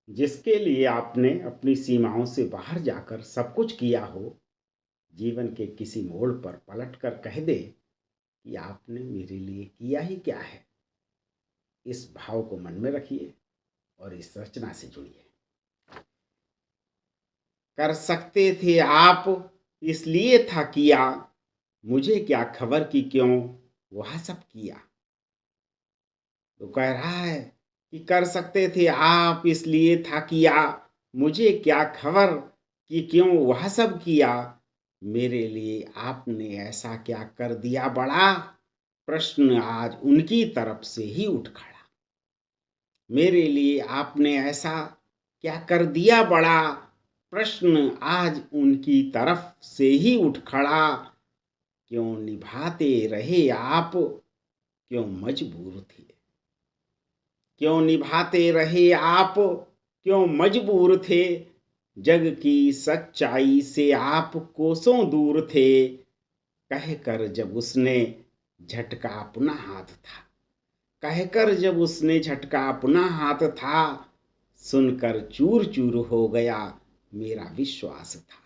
जिसके लिए आपने अपनी सीमाओं से बाहर जाकर सब कुछ किया हो, जीवन के किसी मोड़ पर पलट कर कह दे कि आपने मेरे लिए किया ही क्या है। इस भाव को मन में रखिए और इस रचना से जुड़िए। कर सकते थे आप, इसलिए था किया, मुझे क्या खबर कि क्यों वह सब किया। तो कह रहा है कि कर सकते थे आप, इसलिए था किया, मुझे क्या खबर कि क्यों वह सब किया। मेरे लिए आपने ऐसा क्या कर दिया बड़ा, प्रश्न आज उनकी तरफ से ही उठ खड़ा। मेरे लिए आपने ऐसा क्या कर दिया बड़ा, प्रश्न आज उनकी तरफ से ही उठ खड़ा। क्यों निभाते रहे आप, क्यों मजबूर थे। क्यों निभाते रहे आप, क्यों मजबूर थे। जग की सच्चाई से आप कोसों दूर थे। कहकर जब उसने झटका अपना हाथ था, कहकर जब उसने झटका अपना हाथ था, सुनकर चूर चूर हो गया मेरा विश्वास था।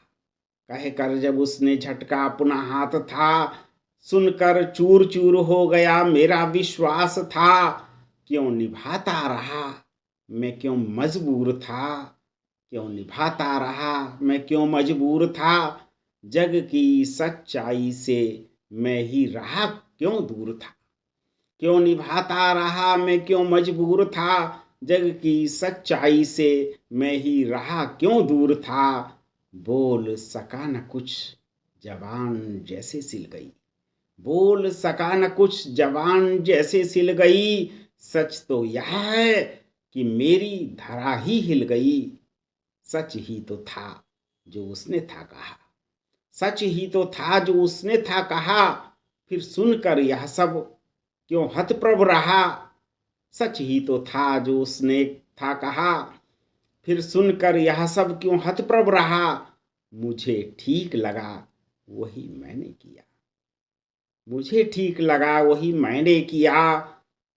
कहकर जब उसने झटका अपना हाथ था, सुनकर चूर चूर हो गया मेरा विश्वास था। क्यों निभाता रहा, मैं क्यों मजबूर था। क्यों निभाता रहा, मैं क्यों मजबूर था। जग की सच्चाई से मैं ही रहा क्यों दूर था। क्यों निभाता रहा, मैं क्यों मजबूर था। जग की सच्चाई से मैं ही रहा क्यों दूर था। बोल सका न कुछ, जबान जैसे सिल गई। बोल सका न कुछ, जबान जैसे सिल गई। सच तो यह है कि मेरी धरा ही हिल गई। सच ही तो था जो उसने था कहा। सच ही तो था जो उसने था कहा। फिर सुनकर यह सब क्यों हतप्रभ रहा। सच ही तो था जो उसने था कहा। फिर सुनकर यह सब क्यों हतप्रभ रहा। मुझे ठीक लगा वही मैंने किया। मुझे ठीक लगा वही मैंने किया।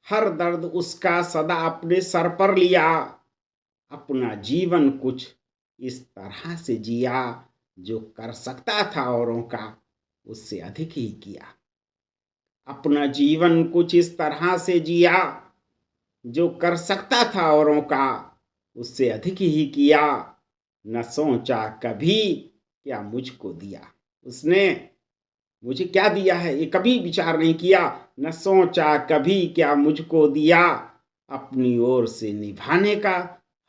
हर दर्द उसका सदा अपने सर पर लिया। अपना जीवन कुछ इस तरह से जिया, जो कर सकता था औरों का उससे अधिक ही किया। अपना जीवन कुछ इस तरह से जिया, जो कर सकता था औरों का उससे अधिक ही किया। न सोचा कभी क्या मुझको दिया उसने, मुझे क्या दिया है ये कभी विचार नहीं किया। न सोचा कभी क्या मुझको दिया, अपनी ओर से निभाने का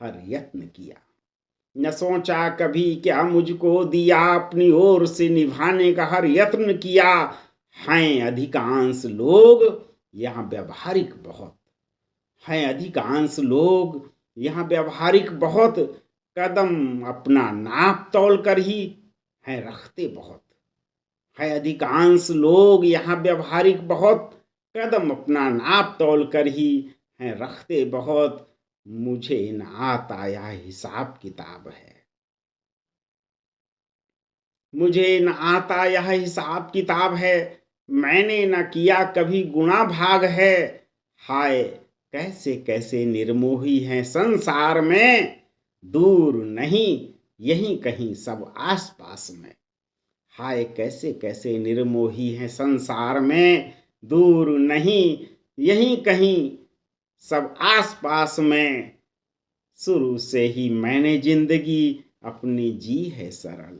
हर यत्न किया। न सोचा कभी क्या मुझको दिया, अपनी ओर से निभाने का हर यत्न किया। हैं अधिकांश लोग यहाँ व्यवहारिक बहुत, हैं अधिकांश लोग यहाँ व्यवहारिक बहुत। कदम अपना नाप तौल कर ही हैं रखते बहुत। है अधिकांश लोग यहाँ व्यवहारिक बहुत, कदम अपना नाप तौल कर ही हैं रखते बहुत। मुझे न आता यह हिसाब किताब है, मुझे न आता यह हिसाब किताब है। मैंने न किया कभी गुणा भाग है। हाय कैसे कैसे निर्मोही हैं संसार में, दूर नहीं यहीं कहीं सब आस पास में। हाय कैसे कैसे निर्मोही हैं संसार में, दूर नहीं यहीं कहीं सब आस पास में। शुरू से ही मैंने जिंदगी अपनी जी है सरल।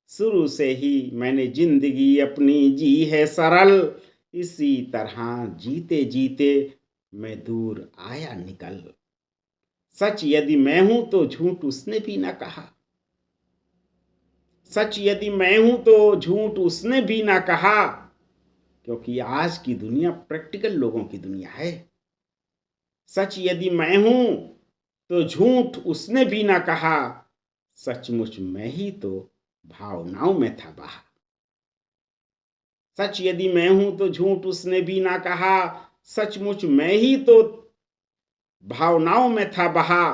शुरू से ही मैंने जिंदगी अपनी जी है सरल। इसी तरह जीते जीते मैं दूर आया निकल। सच यदि मैं हूं तो झूठ उसने भी ना कहा। सच यदि मैं हूं तो झूठ उसने भी ना कहा। क्योंकि आज की दुनिया प्रैक्टिकल लोगों की दुनिया है। सच यदि मैं हूं तो झूठ उसने भी ना कहा। सचमुच मैं ही तो भावनाओं में था बहा। सच यदि मैं हूं तो झूठ उसने भी ना कहा। सचमुच मैं ही तो भावनाओं में था बहा।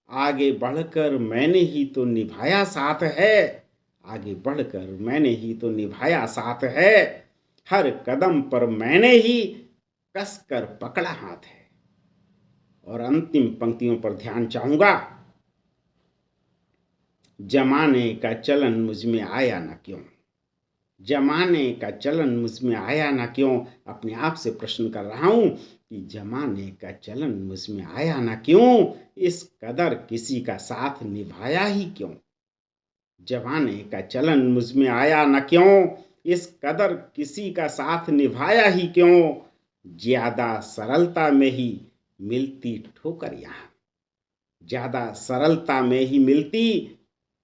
आगे बढ़कर मैंने ही तो निभाया साथ है। आगे बढ़कर मैंने ही तो निभाया साथ है। हर कदम पर मैंने ही कसकर पकड़ा हाथ है। और अंतिम पंक्तियों पर ध्यान चाहूंगा। जमाने का चलन मुझ में आया ना क्यों? जमाने का चलन मुझ में आया ना क्यों? अपने आप से प्रश्न कर रहा हूँ कि जमाने का चलन मुझ में आया ना क्यों? इस कदर किसी का साथ निभाया ही क्यों? जमाने का चलन मुझ में आया ना क्यों? इस कदर किसी का साथ निभाया ही क्यों? ज़्यादा सरलता में ही मिलती ठोकर यहाँ, ज़्यादा सरलता में ही मिलती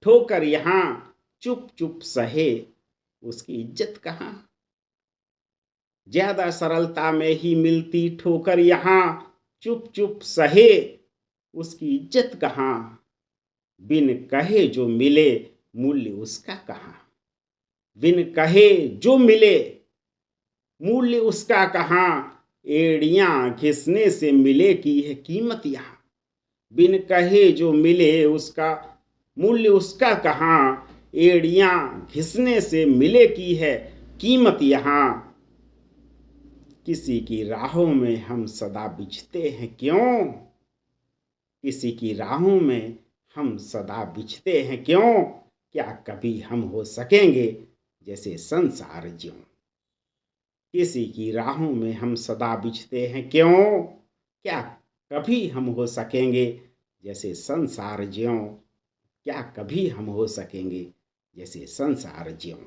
ठोकर यहाँ, चुप-चुप सहे उसकी इज़्ज़त कहाँ? ज़्यादा सरलता में ही मिलती ठोकर यहाँ, चुप-चुप सहे उसकी इज़्ज़त कहाँ? बिन कहे जो मिले मूल्य उसका कहाँ? बिन कहे जो मिले मूल्य उसका कहाँ? एड़ियाँ घिसने से मिले की है कीमत यहाँ। बिन कहे जो मिले उसका मूल्य उसका कहाँ? एड़ियाँ घिसने से मिले की है कीमत यहाँ। किसी की राहों में हम सदा बिछते हैं क्यों? किसी की राहों में हम सदा बिछते हैं क्यों? क्या कभी हम हो सकेंगे जैसे संसार ज्यों? किसी की राहों में हम सदा बिछते हैं क्यों? क्या कभी हम हो सकेंगे जैसे संसार ज्यों? क्या कभी हम हो सकेंगे जैसे संसार ज्यों?